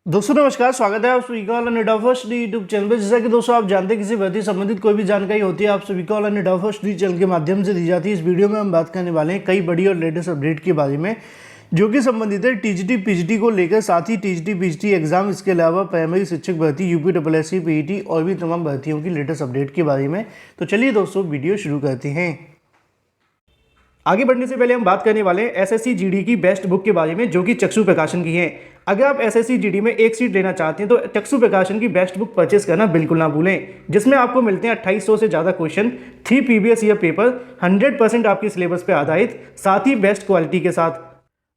दोस्तों नमस्कार, स्वागत है आप सभी का all India first D YouTube channel पर। जैसा कि दोस्तों आप जानते हैं किसी भर्ती संबंधित कोई भी जानकारी होती है आप सभी को all India first D channel के माध्यम से दी जाती है। इस वीडियो में हम बात करने वाले हैं कई बड़ी और लेटेस्ट अपडेट के बारे में जो कि संबंधित है टीजीटी पीजीटी को लेकर, साथ ही टीजीटी पीजीटी एग्जाम, इसके अलावा प्राइमरी शिक्षक भर्ती, यूपीएससी पीईटी और भी तमाम भर्तियों की लेटेस्ट अपडेट के बारे में। तो चलिए दोस्तों वीडियो शुरू करते हैं। आगे बढ़ने से पहले हम बात करने वाले हैं एसएससी जीडी की बेस्ट बुक के बारे में जो कि चक्षु प्रकाशन की है। अगर आप एसएससी जीडी में एक सीट लेना चाहते हैं तो चक्षु प्रकाशन की बेस्ट बुक परचेस करना बिल्कुल ना भूलें, जिसमें आपको मिलते हैं 2800 से ज़्यादा क्वेश्चन, 3 प्रीवियस ईयर पेपर, 100% आपके सिलेबस पे आधारित, साथ ही बेस्ट क्वालिटी के साथ।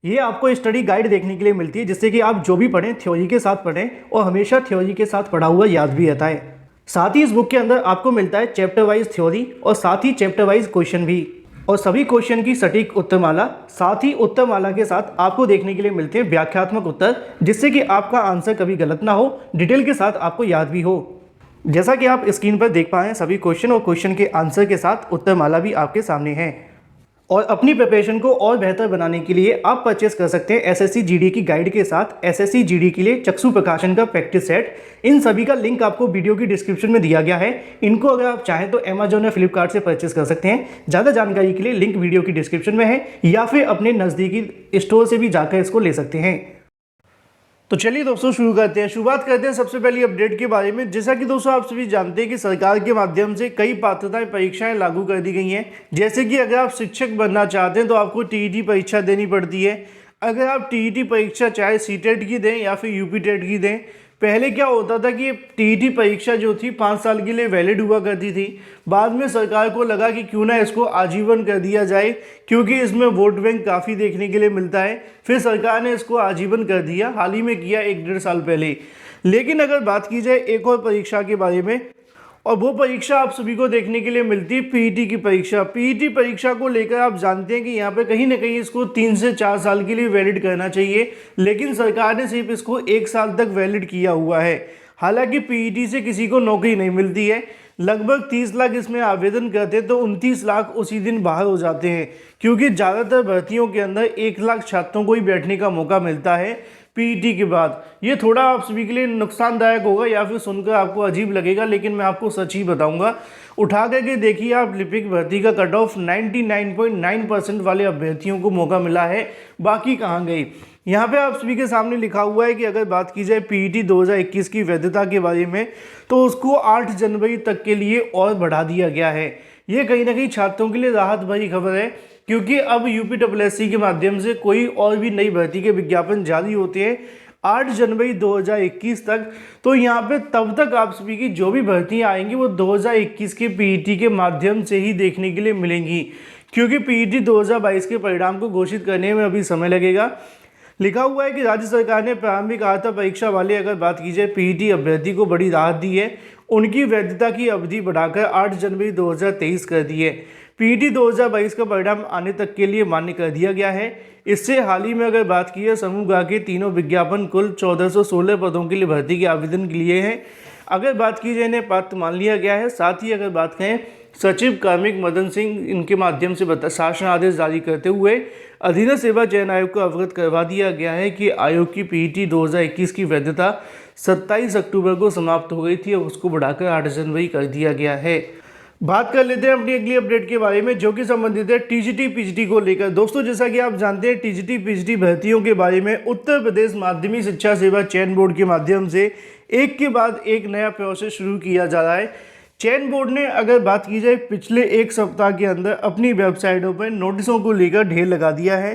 ये आपको स्टडी गाइड देखने के लिए मिलती है जिससे कि आप जो भी पढ़ें थ्योरी के साथ पढ़ें और हमेशा थ्योरी के साथ पढ़ा हुआ याद भी रहता है। साथ ही इस बुक के अंदर आपको मिलता है चैप्टर वाइज थ्योरी और साथ ही चैप्टर वाइज क्वेश्चन भी, और सभी क्वेश्चन की सटीक उत्तरमाला, साथ ही उत्तरमाला के साथ आपको देखने के लिए मिलते हैं व्याख्यात्मक उत्तर, जिससे कि आपका आंसर कभी गलत ना हो, डिटेल के साथ आपको याद भी हो। जैसा कि आप स्क्रीन पर देख पाए हैं सभी क्वेश्चन और क्वेश्चन के आंसर के साथ उत्तरमाला भी आपके सामने है। और अपनी प्रिपरेशन को और बेहतर बनाने के लिए आप परचेस कर सकते हैं एसएससी जीडी की गाइड के साथ एसएससी जीडी के लिए चक्षु प्रकाशन का प्रैक्टिस सेट। इन सभी का लिंक आपको वीडियो की डिस्क्रिप्शन में दिया गया है। इनको अगर आप चाहें तो अमेजॉन या फ्लिपकार्ट से परचेस कर सकते हैं। ज़्यादा जानकारी के लिए लिंक वीडियो की डिस्क्रिप्शन में है या फिर अपने नज़दीकी स्टोर से भी जाकर इसको ले सकते हैं। तो चलिए दोस्तों शुरू करते हैं। शुरुआत करते हैं सबसे पहली अपडेट के बारे में। जैसा कि दोस्तों आप सभी जानते हैं कि सरकार के माध्यम से कई पात्रताएं परीक्षाएं लागू कर दी गई हैं। जैसे कि अगर आप शिक्षक बनना चाहते हैं तो आपको टीईटी परीक्षा देनी पड़ती है। अगर आप टीईटी परीक्षा चाहे सीटेट की दें या फिर यूपीटेट की दें, पहले क्या होता था कि टीईटी परीक्षा जो थी 5 साल के लिए वैलिड हुआ करती थी। बाद में सरकार को लगा कि क्यों ना इसको आजीवन कर दिया जाए, क्योंकि इसमें वोट बैंक काफ़ी देखने के लिए मिलता है। फिर सरकार ने इसको आजीवन कर दिया, हाल ही में किया 1-1.5 साल पहले। लेकिन अगर बात की जाए एक और परीक्षा के बारे में, और वो परीक्षा आप सभी को देखने के लिए मिलती है पीईटी की परीक्षा। पीईटी परीक्षा को लेकर आप जानते हैं कि यहाँ पे कहीं ना कहीं इसको 3 से 4 साल के लिए वैलिड करना चाहिए, लेकिन सरकार ने सिर्फ इसको 1 साल तक वैलिड किया हुआ है। हालांकि पीईटी से किसी को नौकरी नहीं मिलती है। लगभग 30 लाख इसमें आवेदन करते हैं तो 29 लाख उसी दिन बाहर हो जाते हैं, क्योंकि ज़्यादातर भर्तियों के अंदर 1 लाख छात्रों को ही बैठने का मौका मिलता है पीईटी के बाद। ये थोड़ा आप सभी के लिए नुकसानदायक होगा या फिर सुनकर आपको अजीब लगेगा, लेकिन मैं आपको सच ही बताऊंगा। उठा करके देखिए आप, लिपिक भर्ती का कट ऑफ 99.9% वाले अभ्यर्थियों को मौका मिला है, बाकी कहाँ गई। यहाँ पे आप सभी के सामने लिखा हुआ है कि अगर बात की जाए पीईटी 2021 की वैधता के बारे में तो उसको 8 जनवरी तक के लिए और बढ़ा दिया गया है। ये कहीं ना कहीं छात्रों के लिए राहत भरी खबर है, क्योंकि अब यूपीएससी के माध्यम से कोई और भी नई भर्ती के विज्ञापन जारी होते हैं 8 जनवरी 2021 तक। तो यहाँ पे तब तक आप सभी की जो भी भर्तियाँ आएंगी वो 2021 के पीईटी के माध्यम से ही देखने के लिए मिलेंगी, क्योंकि पीईटी 2022 के परिणाम को घोषित करने में अभी समय लगेगा। लिखा हुआ है कि राज्य सरकार ने प्रारंभिक अर्हता परीक्षा वाले, अगर बात की जाए पीईटी अभ्यर्थी को बड़ी राहत दी है, उनकी वैधता की अवधि बढ़ाकर 8 जनवरी 2023 कर दी है। पीईटी 2022 का परिणाम आने तक के लिए मान्य कर दिया गया है। इससे हाल ही में अगर बात की है समूह ग के तीनों विज्ञापन कुल 1416 पदों के लिए भर्ती के आवेदन के लिए हैं। अगर बात की जाए इन्हें पात्र मान लिया गया है। साथ ही अगर बात करें सचिव कार्मिक मदन सिंह, इनके माध्यम से शासन आदेश जारी करते हुए अधीनस्थ सेवा चयन आयोग को अवगत करवा दिया गया है कि आयोग की पीईटी 2021 की वैधता 27 अक्टूबर को समाप्त हो गई थी और उसको बढ़ाकर 8 जनवरी कर दिया गया है। बात कर लेते हैं अपनी अगली अपडेट के बारे में जो कि संबंधित है टीजीटी पीजीटी को लेकर। दोस्तों जैसा कि आप जानते हैं टीजीटी पीजीटी भर्तियों के बारे में उत्तर प्रदेश माध्यमिक शिक्षा सेवा चयन बोर्ड के माध्यम से एक के बाद एक नया प्रोसेस शुरू किया जा रहा है। चयन बोर्ड ने अगर बात की जाए पिछले 1 सप्ताह के अंदर अपनी वेबसाइटों पर नोटिसों को लेकर ढेर लगा दिया है।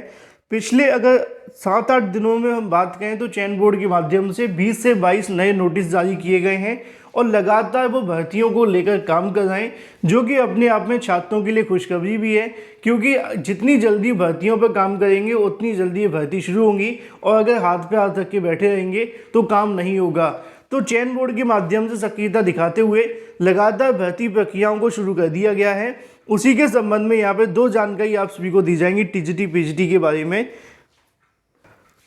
पिछले अगर 7-8 दिनों में हम बात करें तो चयन बोर्ड के माध्यम से 20 से 22 नए नोटिस जारी किए गए हैं और लगातार वो भर्तियों को लेकर काम कर रहे हैं, जो कि अपने आप में छात्रों के लिए खुशखबरी भी है, क्योंकि जितनी जल्दी भर्तियों पर काम करेंगे उतनी जल्दी ये भर्ती शुरू होंगी, और अगर हाथ पे हाथ रख के बैठे रहेंगे तो काम नहीं होगा। तो चयन बोर्ड के माध्यम से सक्रियता दिखाते हुए लगातार भर्ती प्रक्रियाओं को शुरू कर दिया गया है। उसी के संबंध में यहाँ पे 2 जानकारी आप सभी को दी जाएंगी टीजीटी पीजीटी के बारे में।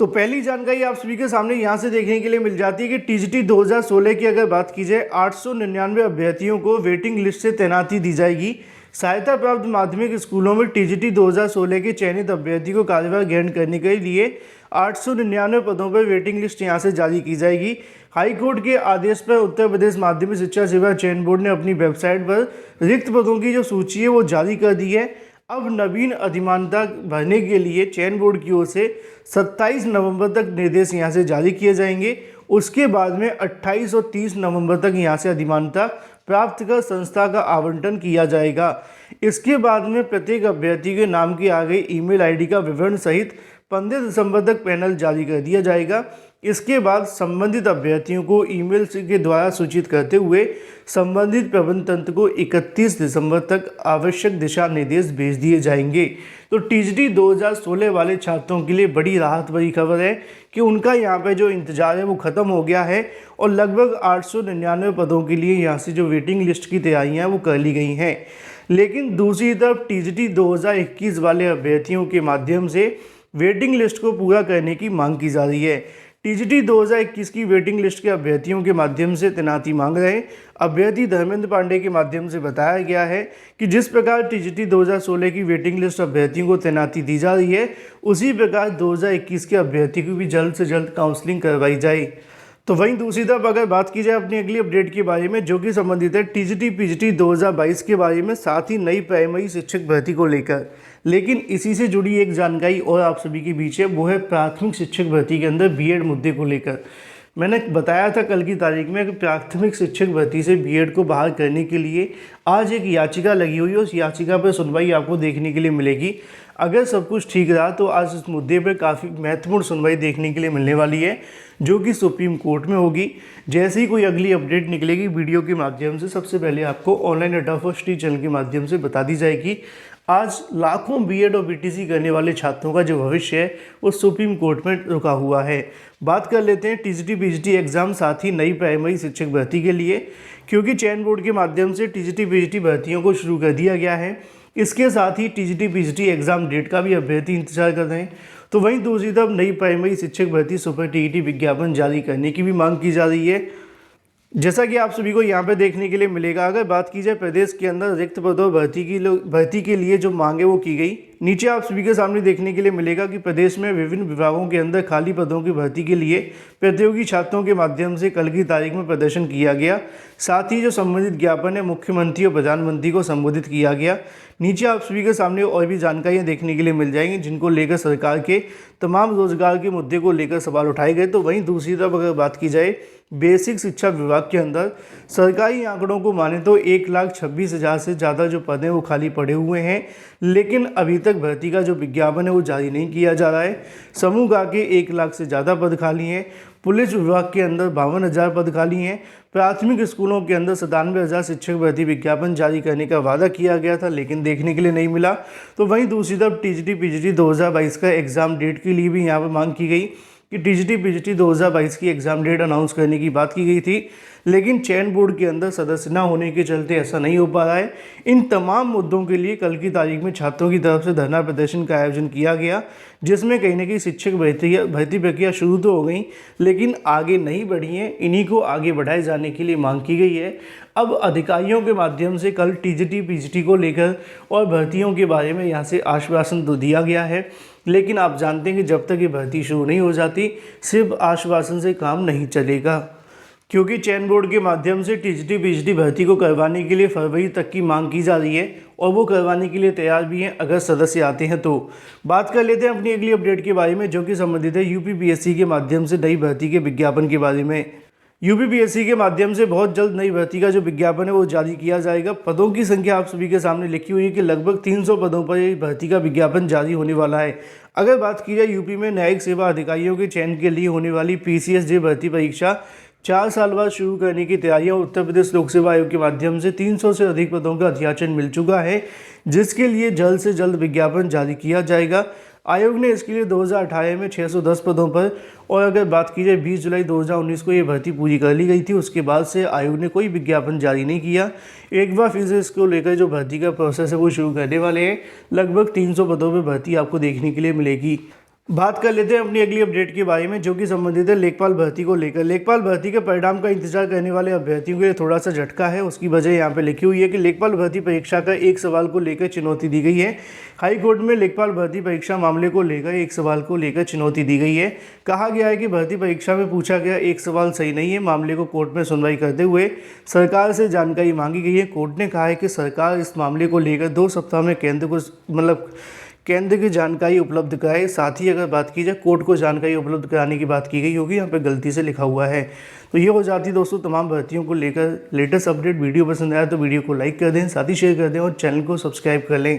तो पहली जानकारी आप सभी के सामने यहाँ से देखने के लिए मिल जाती है कि टीजीटी 2016 की अगर बात की जाए 899 अभ्यर्थियों को वेटिंग लिस्ट से तैनाती दी जाएगी। सहायता प्राप्त माध्यमिक स्कूलों में टीजीटी 2016 के चयनित अभ्यर्थी को कार्यभार ग्रहण करने के लिए 899 पदों पर वेटिंग लिस्ट यहां से जारी की जाएगी। हाईकोर्ट के आदेश पर उत्तर प्रदेश माध्यमिक शिक्षा सेवा चयन बोर्ड ने अपनी वेबसाइट पर रिक्त पदों की जो सूची है वो जारी कर दी है। अब नवीन अधिमानता भरने के लिए चयन बोर्ड की ओर से 27 नवंबर तक निर्देश यहां से जारी किए जाएंगे। उसके बाद में 28 और 30 नवंबर तक यहां से अधिमानता प्राप्त कर संस्था का आवंटन किया जाएगा। इसके बाद में प्रत्येक अभ्यर्थी के नाम की आ गई ईमेल आईडी का विवरण सहित 15 दिसंबर तक पैनल जारी कर दिया जाएगा। इसके बाद संबंधित अभ्यर्थियों को ईमेल के द्वारा सूचित करते हुए संबंधित प्रबंध तंत्र को 31 दिसंबर तक आवश्यक दिशा निर्देश भेज दिए जाएंगे। तो टीजीटी 2016 वाले छात्रों के लिए बड़ी राहत भरी खबर है कि उनका यहाँ पे जो इंतजार है वो ख़त्म हो गया है और लगभग 899 पदों के लिए यहाँ से जो वेटिंग लिस्ट की तैयारियाँ वो कर ली गई हैं। लेकिन दूसरी तरफ टीजीटी 2021 वाले अभ्यर्थियों के माध्यम से वेटिंग लिस्ट को पूरा करने की मांग की जा रही है। टीजीटी 2021 की वेटिंग लिस्ट के अभ्यर्थियों के माध्यम से तैनाती मांग रहे अभ्यर्थी धर्मेंद्र पांडे के माध्यम से बताया गया है कि जिस प्रकार टीजीटी 2016 की वेटिंग लिस्ट अभ्यर्थियों को तैनाती दी जा रही है, उसी प्रकार 2021 के अभ्यर्थी को भी जल्द से जल्द काउंसलिंग करवाई जाए। तो वहीं दूसरी तरफ अगर बात की जाए अपनी अगली अपडेट के बारे में, जो कि संबंधित है टीजीटी पीजीटी 2022 के बारे में, साथ ही नई प्राइमरी शिक्षक भर्ती को लेकर। लेकिन इसी से जुड़ी एक जानकारी और आप सभी के बीच है, वो है प्राथमिक शिक्षक भर्ती के अंदर बीएड मुद्दे को लेकर। मैंने बताया था कल की तारीख में कि प्राथमिक शिक्षक भर्ती से बीएड को बाहर करने के लिए आज एक याचिका लगी हुई है। उस याचिका पर सुनवाई आपको देखने के लिए मिलेगी। अगर सब कुछ ठीक रहा तो आज इस मुद्दे पर काफ़ी महत्वपूर्ण सुनवाई देखने के लिए मिलने वाली है, जो कि सुप्रीम कोर्ट में होगी। जैसे ही कोई अगली अपडेट निकलेगी वीडियो के माध्यम से सबसे पहले आपको ऑनलाइन अड्डा फर्स्ट चैनल के माध्यम से बता दी जाएगी। आज लाखों बीएड और बीटीसी करने वाले छात्रों का जो भविष्य है वो सुप्रीम कोर्ट में रुका हुआ है। बात कर लेते हैं टीजीटी पीजीटी एग्जाम, साथ ही नई प्राइमरी शिक्षक भर्ती के लिए, क्योंकि चयन बोर्ड के माध्यम से टीजीटी पीजीटी भर्तियों को शुरू कर दिया गया है। इसके साथ ही टीजीटी पीजीटी एग्जाम डेट का भी अभ्यर्थी इंतजार कर रहे हैं। तो वहीं दूसरी तरफ नई प्राइमरी शिक्षक भर्ती सुपर टीईटी विज्ञापन जारी करने की भी मांग की जा रही है, जैसा कि आप सभी को यहाँ पे देखने के लिए मिलेगा। अगर बात की जाए प्रदेश के अंदर रिक्त पदों भर्ती के लिए जो मांगे वो की गई, नीचे आप सभी के सामने देखने के लिए मिलेगा कि प्रदेश में विभिन्न विभागों के अंदर खाली पदों की भर्ती के लिए प्रतियोगी छात्रों के माध्यम से कल की तारीख में प्रदर्शन किया गया। साथ ही जो संबंधित ज्ञापन है मुख्यमंत्री और प्रधानमंत्री को संबोधित किया गया। नीचे आप सभी के सामने और भी जानकारियां देखने के लिए मिल जाएंगी, जिनको लेकर सरकार के तमाम रोजगार के मुद्दे को लेकर सवाल उठाए गए। तो वहीं दूसरी तरफ अगर बात की जाए बेसिक शिक्षा विभाग के अंदर सरकारी आंकड़ों को माने तो 1,26,000 से ज़्यादा जो पद हैं वो खाली पड़े हुए हैं, लेकिन अभी तक भर्ती का जो विज्ञापन है वो जारी नहीं किया जा रहा है। समूह गा के 1 लाख से ज़्यादा पद खाली हैं। पुलिस विभाग के अंदर 52,000 पद खाली हैं। प्राथमिक स्कूलों के अंदर 97,000 शिक्षक भर्ती विज्ञापन जारी करने का वादा किया गया था, लेकिन देखने के लिए नहीं मिला। तो वहीं दूसरी तरफ टीजीटी पीजीटी 2022 का एग्ज़ाम डेट के लिए भी यहाँ पर मांग की गई कि टीजीटी पीजीटी 2022 की एग्ज़ाम डेट अनाउंस करने की बात की गई थी, लेकिन चयन बोर्ड के अंदर सदस्य न होने के चलते ऐसा नहीं हो पा रहा है। इन तमाम मुद्दों के लिए कल की तारीख में छात्रों की तरफ से धरना प्रदर्शन का आयोजन किया गया, जिसमें कहीं ना कहीं शिक्षक भर्ती प्रक्रिया शुरू तो हो गई लेकिन आगे नहीं बढ़ी है। इन्हीं को आगे बढ़ाए जाने के लिए मांग की गई है। अब अधिकारियों के माध्यम से कल टीजीटी पीजीटी को लेकर और भर्तियों के बारे में यहाँ से आश्वासन तो दिया गया है, लेकिन आप जानते हैं कि जब तक ये भर्ती शुरू नहीं हो जाती सिर्फ आश्वासन से काम नहीं चलेगा, क्योंकि चयन बोर्ड के माध्यम से टीजीटी पीजीटी भर्ती को करवाने के लिए फरवरी तक की मांग की जा रही है और वो करवाने के लिए तैयार भी हैं अगर सदस्य आते हैं तो। बात कर लेते हैं अपनी अगली अपडेट के बारे में, जो कि संबंधित है यूपीपीएससी के माध्यम से नई भर्ती के विज्ञापन के बारे में। यूपीपीएससी के माध्यम से बहुत जल्द नई भर्ती का जो विज्ञापन है वो जारी किया जाएगा। पदों की संख्या आप सभी के सामने लिखी हुई है कि लगभग 300 पदों पर ये भर्ती का विज्ञापन जारी होने वाला है। अगर बात की जाए यूपी में न्यायिक सेवा अधिकारियों के चयन के लिए होने वाली पीसीएसजे भर्ती परीक्षा 4 साल बाद शुरू करने की तैयारियां उत्तर प्रदेश लोक सेवा आयोग के माध्यम से 300 से अधिक पदों का अध्याचन मिल चुका है, जिसके लिए जल्द से जल्द विज्ञापन जारी किया जाएगा। आयोग ने इसके लिए 2018 में 610 पदों पर, और अगर बात की जाए 20 जुलाई 2019 को ये भर्ती पूरी कर ली गई थी। उसके बाद से आयोग ने कोई विज्ञापन जारी नहीं किया। एक बार फिर से इसको लेकर जो भर्ती का प्रोसेस है वो शुरू करने वाले हैं। लगभग 300 पदों पर भर्ती आपको देखने के लिए मिलेगी। बात कर लेते हैं अपनी अगली अपडेट के बारे में, जो कि संबंधित है लेखपाल भर्ती को लेकर। लेखपाल भर्ती के परिणाम का इंतजार करने वाले अभ्यर्थियों के लिए थोड़ा सा झटका है। उसकी वजह यहाँ पे लिखी हुई है कि लेखपाल भर्ती परीक्षा का एक सवाल को लेकर चुनौती दी गई है। हाई कोर्ट में लेखपाल भर्ती परीक्षा मामले को लेकर एक सवाल को लेकर चुनौती दी गई है। कहा गया है कि भर्ती परीक्षा में पूछा गया एक सवाल सही नहीं है। मामले को कोर्ट में सुनवाई करते हुए सरकार से जानकारी मांगी गई है। कोर्ट ने कहा है कि सरकार इस मामले को लेकर 2 सप्ताह में केंद्र की जानकारी उपलब्ध कराए। साथ ही अगर बात की जाए कोर्ट को जानकारी उपलब्ध कराने की बात की गई होगी, यहाँ पे गलती से लिखा हुआ है। तो ये हो जाती दोस्तों तमाम भर्तियों को लेकर लेटेस्ट अपडेट। वीडियो पसंद आया तो वीडियो को लाइक कर दें, साथ ही शेयर कर दें और चैनल को सब्सक्राइब कर लें।